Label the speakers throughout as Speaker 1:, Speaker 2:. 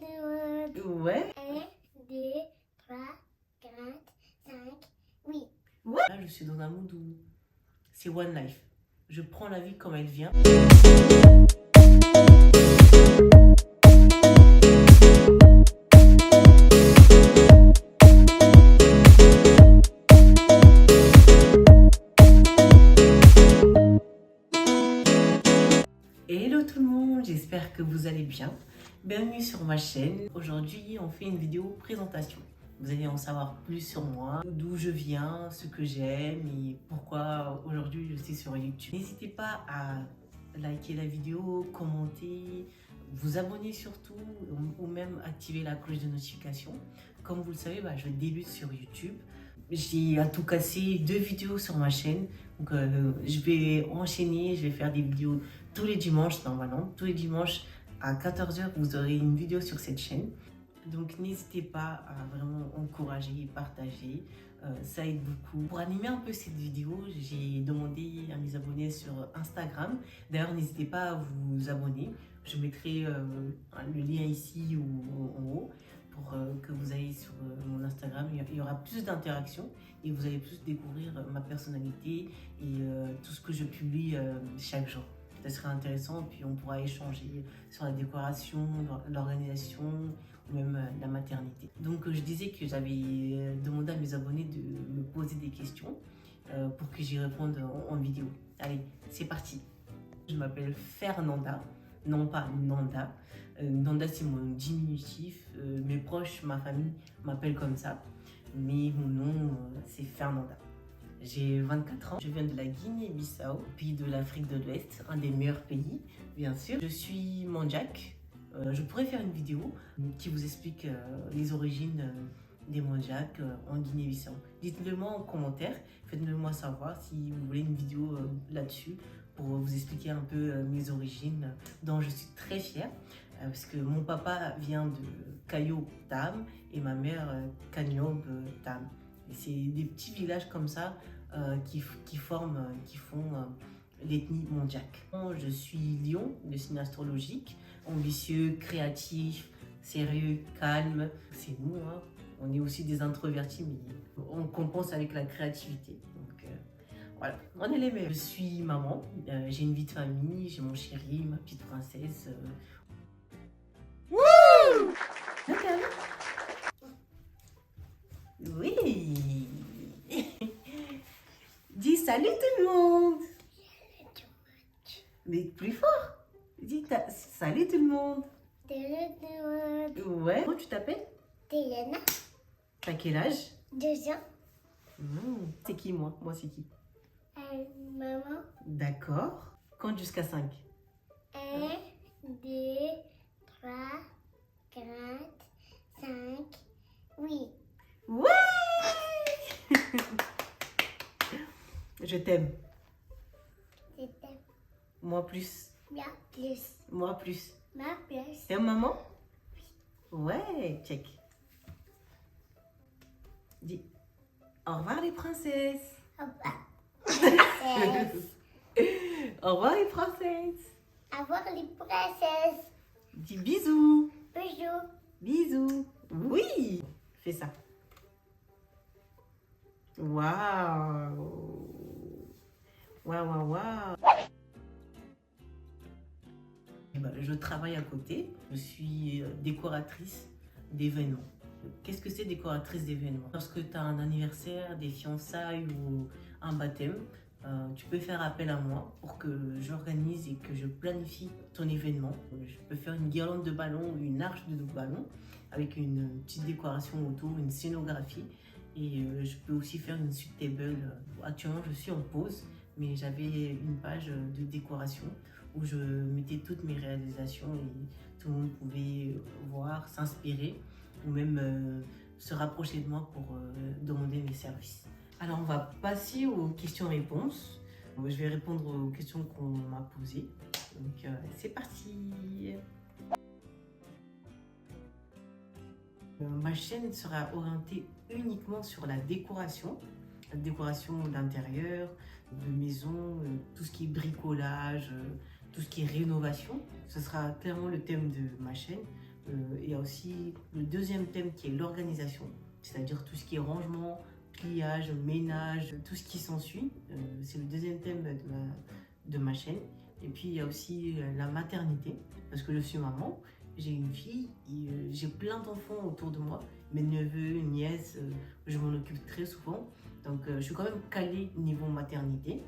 Speaker 1: Ouais.
Speaker 2: 1, 2, 3, 4, 5, 8.
Speaker 1: Ouais. Là, je suis dans un mood où c'est one life. Je prends la vie comme elle vient. Hello tout le monde, j'espère que vous allez bien. Bienvenue sur ma chaîne. Aujourd'hui, on fait une vidéo présentation. Vous allez en savoir plus sur moi, d'où je viens, ce que j'aime et pourquoi aujourd'hui je suis sur YouTube. N'hésitez pas à liker la vidéo, commenter, vous abonner surtout ou même activer la cloche de notification. Comme vous le savez, je débute sur YouTube. J'ai à tout casser 2 vidéos sur ma chaîne. Donc je vais enchaîner, je vais faire des vidéos tous les dimanches normalement. Tous les dimanches à 14h, vous aurez une vidéo sur cette chaîne. Donc n'hésitez pas à vraiment encourager et partager, ça aide beaucoup. Pour animer un peu cette vidéo, j'ai demandé à mes abonnés sur Instagram. D'ailleurs, n'hésitez pas à vous abonner. Je mettrai le lien ici ou en haut pour que vous ayez sur mon Instagram. Il y aura plus d'interactions et vous allez plus découvrir ma personnalité et tout ce que je publie chaque jour. Ça serait intéressant, puis on pourra échanger sur la décoration, l'organisation, ou même la maternité. Donc je disais que j'avais demandé à mes abonnés de me poser des questions pour que j'y réponde en vidéo. Allez, c'est parti. Je m'appelle Fernanda, non pas Nanda. Nanda c'est mon diminutif, mes proches, ma famille m'appellent comme ça, mais mon nom c'est Fernanda. J'ai 24 ans, je viens de la Guinée-Bissau, pays de l'Afrique de l'Ouest, un des meilleurs pays, bien sûr. Je suis Mandjak. Je pourrais faire une vidéo qui vous explique les origines des Mandjak en Guinée-Bissau. Dites-le moi en commentaire, faites-le moi savoir si vous voulez une vidéo là-dessus pour vous expliquer un peu mes origines, dont je suis très fière. Parce que mon papa vient de Kayo Tam et ma mère Kanyob Tam. C'est des petits villages comme ça qui font l'ethnie Mandjak. Je suis lion, de signe astrologique, ambitieux, créatif, sérieux, calme. C'est nous, hein. On est aussi des introvertis, mais on compense avec la créativité. Donc voilà, on est les mêmes. Je suis maman, j'ai une vie de famille, j'ai mon chéri, ma petite princesse. Wouh! Oui. Dis salut tout le monde. Mais plus fort. Dis salut tout le monde.
Speaker 2: Salut tout le monde.
Speaker 1: Ouais. Comment tu t'appelles?
Speaker 2: Diana,
Speaker 1: T'as quel âge?
Speaker 2: 2 ans.
Speaker 1: C'est qui moi? Moi c'est qui?
Speaker 2: Maman.
Speaker 1: D'accord. Compte jusqu'à 5.
Speaker 2: 1, 2, 3, 4, 5, 8.
Speaker 1: Ouais. Je t'aime.
Speaker 2: Je t'aime.
Speaker 1: Moi plus.
Speaker 2: Bien plus.
Speaker 1: Moi plus.
Speaker 2: Ma plus.
Speaker 1: T'aimes maman? Ouais, check. Dis au revoir les princesses.
Speaker 2: Au revoir. Princesse.
Speaker 1: Au revoir les princesses.
Speaker 2: Au revoir les princesses.
Speaker 1: Dis bisous.
Speaker 2: Bonjour.
Speaker 1: Bisous. Oui. Fais ça. Waouh. Waouh, waouh, waouh. Je travaille à côté. Je suis décoratrice d'événements. Qu'est-ce que c'est décoratrice d'événements? Lorsque tu as un anniversaire, des fiançailles ou un baptême, tu peux faire appel à moi pour que j'organise et que je planifie ton événement. Je peux faire une guirlande de ballons ou une arche de ballons avec une petite décoration autour, une scénographie. Et je peux aussi faire une suite table. Actuellement, je suis en pause, mais j'avais une page de décoration où je mettais toutes mes réalisations et tout le monde pouvait voir, s'inspirer ou même se rapprocher de moi pour demander mes services. Alors, on va passer aux questions-réponses. Je vais répondre aux questions qu'on m'a posées. Donc, c'est parti! Ma chaîne sera orientée uniquement sur la décoration d'intérieur, de maison, tout ce qui est bricolage, tout ce qui est rénovation. Ce sera clairement le thème de ma chaîne. Il y a aussi le deuxième thème qui est l'organisation, c'est-à-dire tout ce qui est rangement, pliage, ménage, tout ce qui s'ensuit. C'est le deuxième thème de ma chaîne. Et puis il y a aussi la maternité, parce que je suis maman, j'ai une fille, et, j'ai plein d'enfants autour de moi, mes neveux, nièces, je m'en occupe très souvent. Donc je suis quand même calée niveau maternité.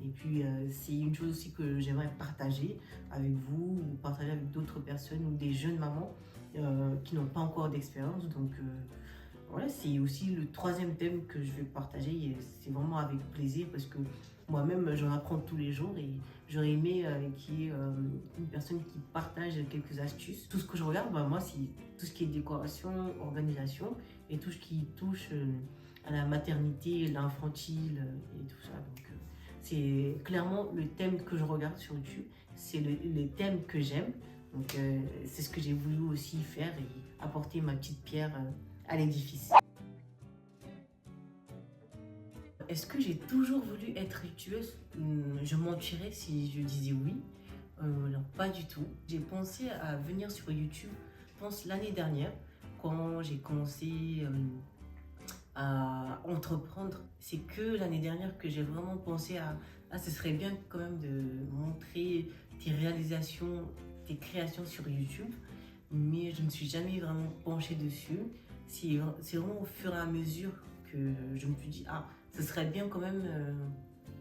Speaker 1: Et puis c'est une chose aussi que j'aimerais partager avec vous, ou partager avec d'autres personnes ou des jeunes mamans qui n'ont pas encore d'expérience. Donc voilà, c'est aussi le troisième thème que je vais partager et c'est vraiment avec plaisir parce que moi-même j'en apprends tous les jours et j'aurais aimé qu'il y ait une personne qui partage quelques astuces. Tout ce que je regarde, moi c'est tout ce qui est décoration, organisation et tout ce qui touche à la maternité, l'infantile et tout ça. Donc c'est clairement le thème que je regarde sur YouTube, c'est les thèmes que j'aime. Donc c'est ce que j'ai voulu aussi faire et apporter ma petite pierre à l'édifice. Est-ce que j'ai toujours voulu être youtubeuse? Je mentirais si je disais oui. Non, pas du tout. J'ai pensé à venir sur YouTube, je pense l'année dernière, quand j'ai commencé à entreprendre. C'est que l'année dernière que j'ai vraiment pensé à ce serait bien quand même de montrer tes réalisations, tes créations sur YouTube. Mais je ne me suis jamais vraiment penchée dessus. C'est vraiment au fur et à mesure que je me suis dit, ah, ce serait bien quand même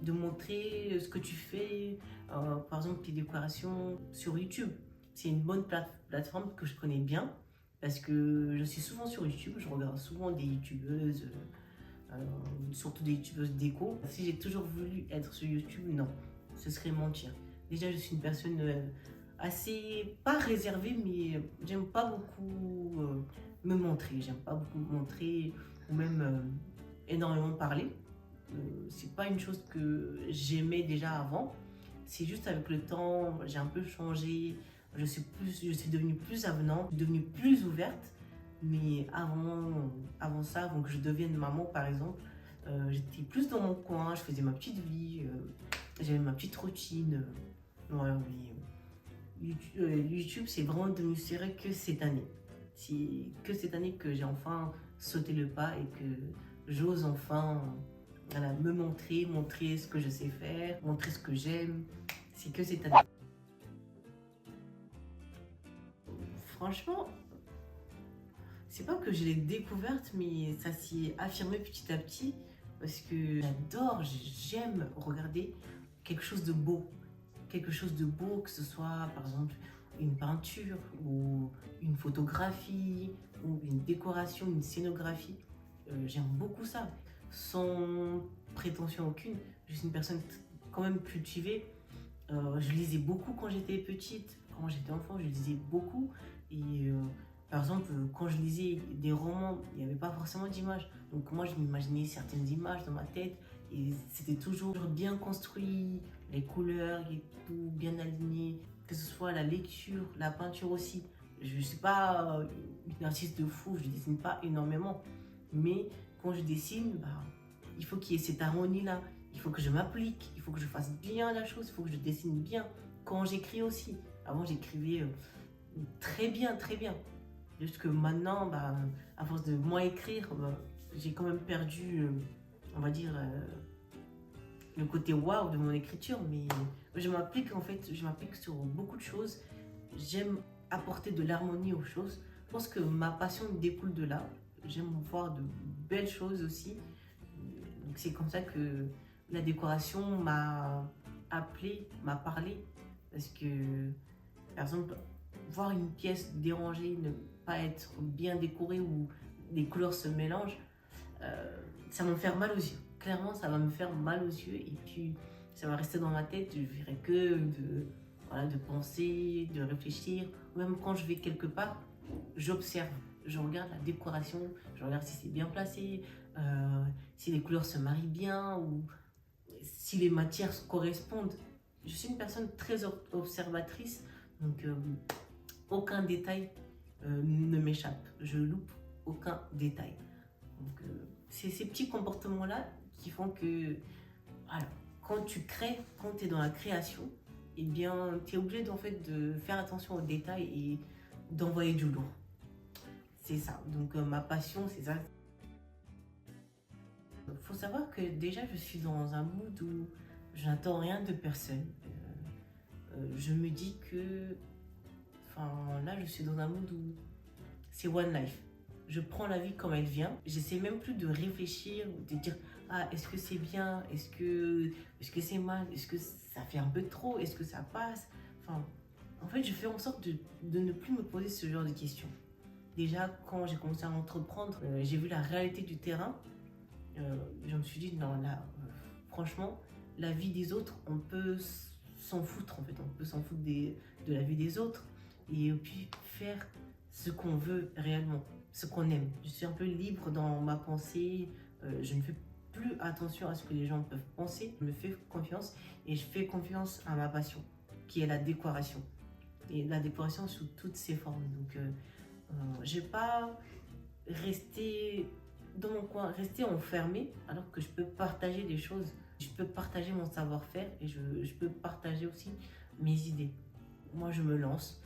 Speaker 1: de montrer ce que tu fais, par exemple tes décorations sur YouTube. C'est une bonne plateforme que je connais bien parce que je suis souvent sur YouTube, je regarde souvent des youtubeuses, surtout des youtubeuses déco. Si j'ai toujours voulu être sur YouTube, non, ce serait mentir. Déjà, je suis une personne assez, pas réservée, mais j'aime pas beaucoup me montrer. J'aime pas beaucoup me montrer ou même énormément parler. C'est pas une chose que j'aimais déjà avant. C'est juste avec le temps, j'ai un peu changé. Je suis devenue plus avenante, devenue plus ouverte. Mais avant ça, avant que je devienne maman par exemple, j'étais plus dans mon coin, je faisais ma petite vie, j'avais ma petite routine. Voilà, oui. YouTube, c'est vraiment devenu sérieux que cette année. C'est que cette année que j'ai enfin sauté le pas et que j'ose enfin voilà, me montrer ce que je sais faire, montrer ce que j'aime. C'est que cette année. Franchement, c'est pas que je l'ai découverte, mais ça s'est affirmé petit à petit parce que j'aime regarder quelque chose de beau. Quelque chose de beau, que ce soit par exemple une peinture ou une photographie ou une décoration, une scénographie. J'aime beaucoup ça, sans prétention aucune. Je suis une personne quand même cultivée. Je lisais beaucoup quand j'étais petite, quand j'étais enfant, je lisais beaucoup. Et par exemple, quand je lisais des romans, il n'y avait pas forcément d'images. Donc moi, je m'imaginais certaines images dans ma tête et c'était toujours bien construit, les couleurs et tout bien aligné, que ce soit la lecture, la peinture aussi. Je ne suis pas une artiste de fou, je ne dessine pas énormément. Mais quand je dessine, il faut qu'il y ait cette harmonie-là. Il faut que je m'applique, il faut que je fasse bien la chose, il faut que je dessine bien. Quand j'écris aussi. Avant, j'écrivais très bien, très bien. Juste que maintenant, à force de moins écrire, j'ai quand même perdu, on va dire, le côté waouh de mon écriture. Mais je m'applique en fait, je m'applique sur beaucoup de choses. J'aime apporter de l'harmonie aux choses. Je pense que ma passion découle de là. J'aime voir de belles choses aussi. Donc c'est comme ça que la décoration m'a appelé, m'a parlé. Parce que, par exemple, voir une pièce dérangée, ne pas être bien décorée ou les couleurs se mélangent, ça va me faire mal aux yeux. Clairement, ça va me faire mal aux yeux et puis ça va rester dans ma tête. Je ne verrai que de penser, de réfléchir. Même quand je vais quelque part, j'observe, je regarde la décoration, je regarde si c'est bien placé, si les couleurs se marient bien ou si les matières correspondent. Je suis une personne très observatrice, donc aucun détail ne m'échappe. Je loupe aucun détail. Donc c'est ces petits comportements-là qui font que voilà, quand tu crées, quand tu es dans la création, eh bien, tu es obligé en fait, de faire attention aux détails et d'envoyer du lourd. C'est ça. Donc ma passion, c'est ça. Il faut savoir que déjà, je suis dans un mood où je n'attends rien de personne. Je me dis que... Enfin, là, je suis dans un mood où c'est one life. Je prends la vie comme elle vient. J'essaie même plus de réfléchir, de dire ah, est-ce que c'est bien, est-ce que c'est mal, est-ce que ça fait un peu trop, est-ce que ça passe. Enfin, en fait, je fais en sorte de ne plus me poser ce genre de questions. Déjà, quand j'ai commencé à entreprendre, j'ai vu la réalité du terrain. Je me suis dit non, là, franchement, la vie des autres, on peut s'en foutre en fait. On peut s'en foutre de la vie des autres et puis faire ce qu'on veut réellement, ce qu'on aime. Je suis un peu libre dans ma pensée, je ne fais plus attention à ce que les gens peuvent penser, je me fais confiance et je fais confiance à ma passion, qui est la décoration. Et la décoration sous toutes ses formes. Donc, je ne vais pas rester dans mon coin, rester enfermée, alors que je peux partager des choses. Je peux partager mon savoir-faire et je peux partager aussi mes idées. Moi, je me lance,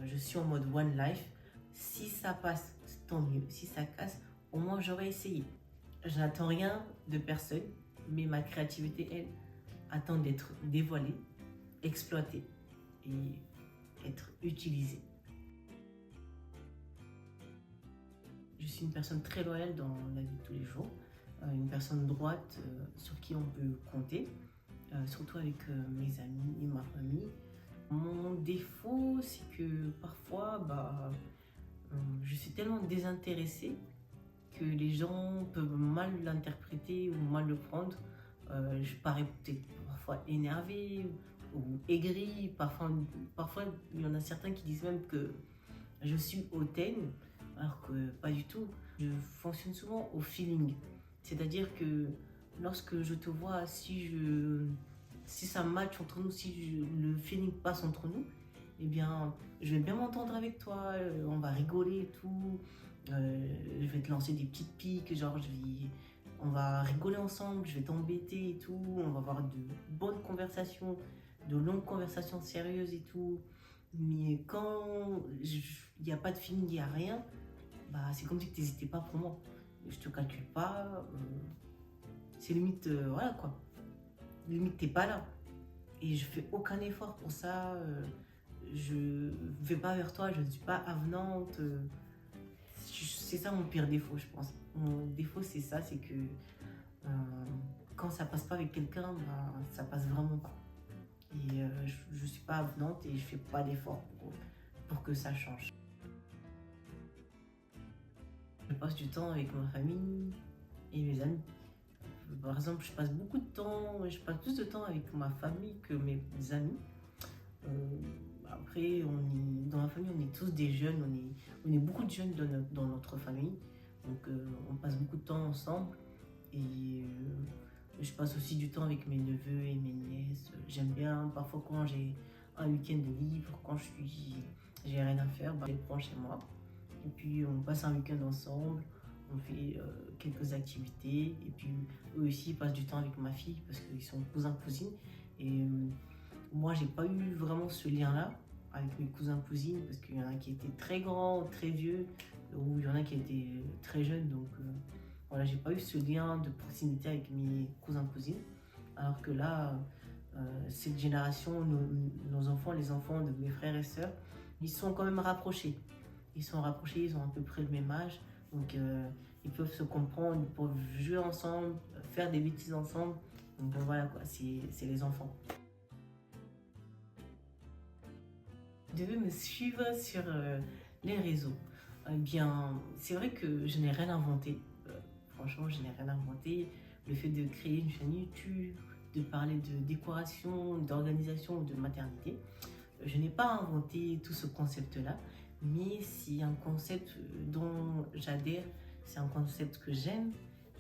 Speaker 1: je suis en mode one life. Si ça passe, tant mieux. Si ça casse, au moins j'aurais essayé. Je n'attends rien de personne, mais ma créativité, elle, attend d'être dévoilée, exploitée et être utilisée. Je suis une personne très loyale dans la vie de tous les jours, une personne droite sur qui on peut compter, surtout avec mes amis et ma famille. Mon défaut, c'est que parfois, je suis tellement désintéressée que les gens peuvent mal l'interpréter ou mal le prendre. Je parais peut-être parfois énervée ou aigrie. Parfois, il y en a certains qui disent même que je suis hautaine, alors que pas du tout. Je fonctionne souvent au feeling. C'est-à-dire que lorsque je te vois, si ça match entre nous, si le feeling passe entre nous, eh bien, je vais bien m'entendre avec toi, on va rigoler et tout. Je vais te lancer des petites piques, genre on va rigoler ensemble, je vais t'embêter et tout. On va avoir de bonnes conversations, de longues conversations sérieuses et tout. Mais quand il n'y a pas de feeling, il n'y a rien, c'est comme si tu n'hésitais pas pour moi. Je te calcule pas, c'est limite, voilà quoi. Limite, t'es pas là. Et je fais aucun effort pour ça. Je vais pas vers toi, je ne suis pas avenante. C'est ça mon pire défaut, je pense. Mon défaut, c'est ça, c'est que quand ça passe pas avec quelqu'un, ça passe vraiment pas. Et je suis pas avenante et je fais pas d'effort pour que ça change. Je passe du temps avec ma famille et mes amis. Par exemple, je passe plus de temps avec ma famille que mes amis. Après, dans ma famille, on est tous des jeunes, on est beaucoup de jeunes dans notre famille. Donc, on passe beaucoup de temps ensemble. Et je passe aussi du temps avec mes neveux et mes nièces. J'aime bien, parfois quand j'ai un week-end libre, quand j'ai rien à faire, je les prends chez moi. Et puis, on passe un week-end ensemble. On fait quelques activités et puis eux aussi ils passent du temps avec ma fille parce qu'ils sont cousins-cousines. Et moi, j'ai pas eu vraiment ce lien-là avec mes cousins-cousines parce qu'il y en a qui étaient très grands, très vieux, ou il y en a qui étaient très jeunes. Donc voilà, j'ai pas eu ce lien de proximité avec mes cousins-cousines. Alors que là, cette génération, nos enfants, les enfants de mes frères et sœurs, ils sont quand même rapprochés. Ils ont à peu près le même âge. Donc, ils peuvent se comprendre, ils peuvent jouer ensemble, faire des bêtises ensemble. Donc, voilà quoi, c'est les enfants. Vous devez me suivre sur les réseaux. Eh bien, c'est vrai que je n'ai rien inventé. Franchement, je n'ai rien inventé. Le fait de créer une chaîne YouTube, de parler de décoration, d'organisation ou de maternité, je n'ai pas inventé tout ce concept-là. Mais c'est un concept dont j'adhère, c'est un concept que j'aime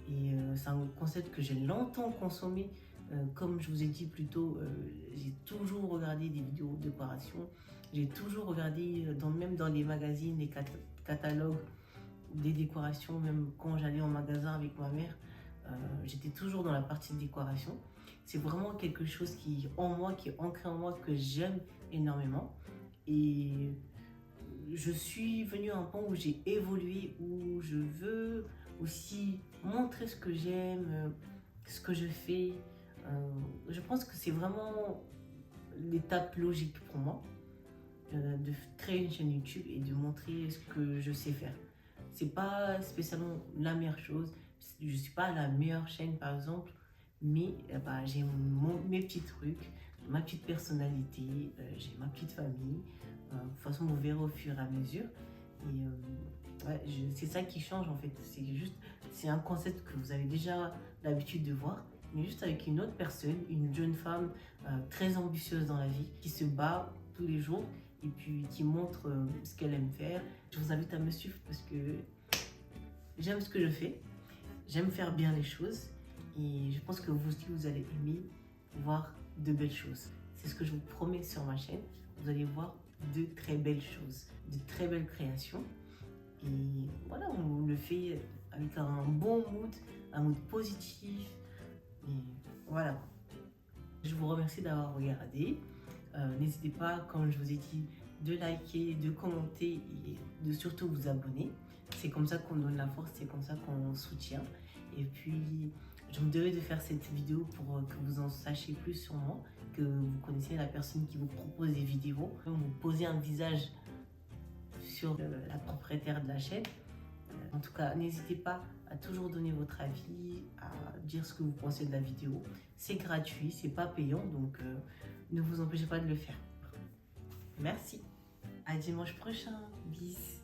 Speaker 1: et c'est un concept que j'ai longtemps consommé. Comme je vous ai dit plus tôt, j'ai toujours regardé des vidéos de décoration, j'ai toujours regardé même dans les magazines, les catalogues des décorations, même quand j'allais en magasin avec ma mère, j'étais toujours dans la partie de décoration. C'est vraiment quelque chose qui est ancré en moi, que j'aime énormément. Et je suis venue à un point où j'ai évolué, où je veux aussi montrer ce que j'aime, ce que je fais. Je pense que c'est vraiment l'étape logique pour moi de créer une chaîne YouTube et de montrer ce que je sais faire. C'est pas spécialement la meilleure chose. Je suis pas la meilleure chaîne par exemple, mais j'ai mes petits trucs, ma petite personnalité, j'ai ma petite famille. De toute façon, vous verrez au fur et à mesure. Et ouais, c'est ça qui change en fait. C'est un concept que vous avez déjà l'habitude de voir, mais juste avec une autre personne, une jeune femme très ambitieuse dans la vie, qui se bat tous les jours et puis qui montre ce qu'elle aime faire. Je vous invite à me suivre parce que j'aime ce que je fais, j'aime faire bien les choses et je pense que vous aussi vous allez aimer voir de belles choses. C'est ce que je vous promets sur ma chaîne. Vous allez voir de très belles choses, de très belles créations. Et voilà, on le fait avec un bon mood, un mood positif. Et voilà. Je vous remercie d'avoir regardé. N'hésitez pas, comme je vous ai dit, de liker, de commenter et de surtout vous abonner. C'est comme ça qu'on donne la force, c'est comme ça qu'on soutient. Et puis, je me devais de faire cette vidéo pour que vous en sachiez plus sur moi, que vous connaissiez la personne qui vous propose des vidéos. Vous posez un visage sur la propriétaire de la chaîne. En tout cas, n'hésitez pas à toujours donner votre avis, à dire ce que vous pensez de la vidéo. C'est gratuit, c'est pas payant, donc ne vous empêchez pas de le faire. Merci. À dimanche prochain. Bis.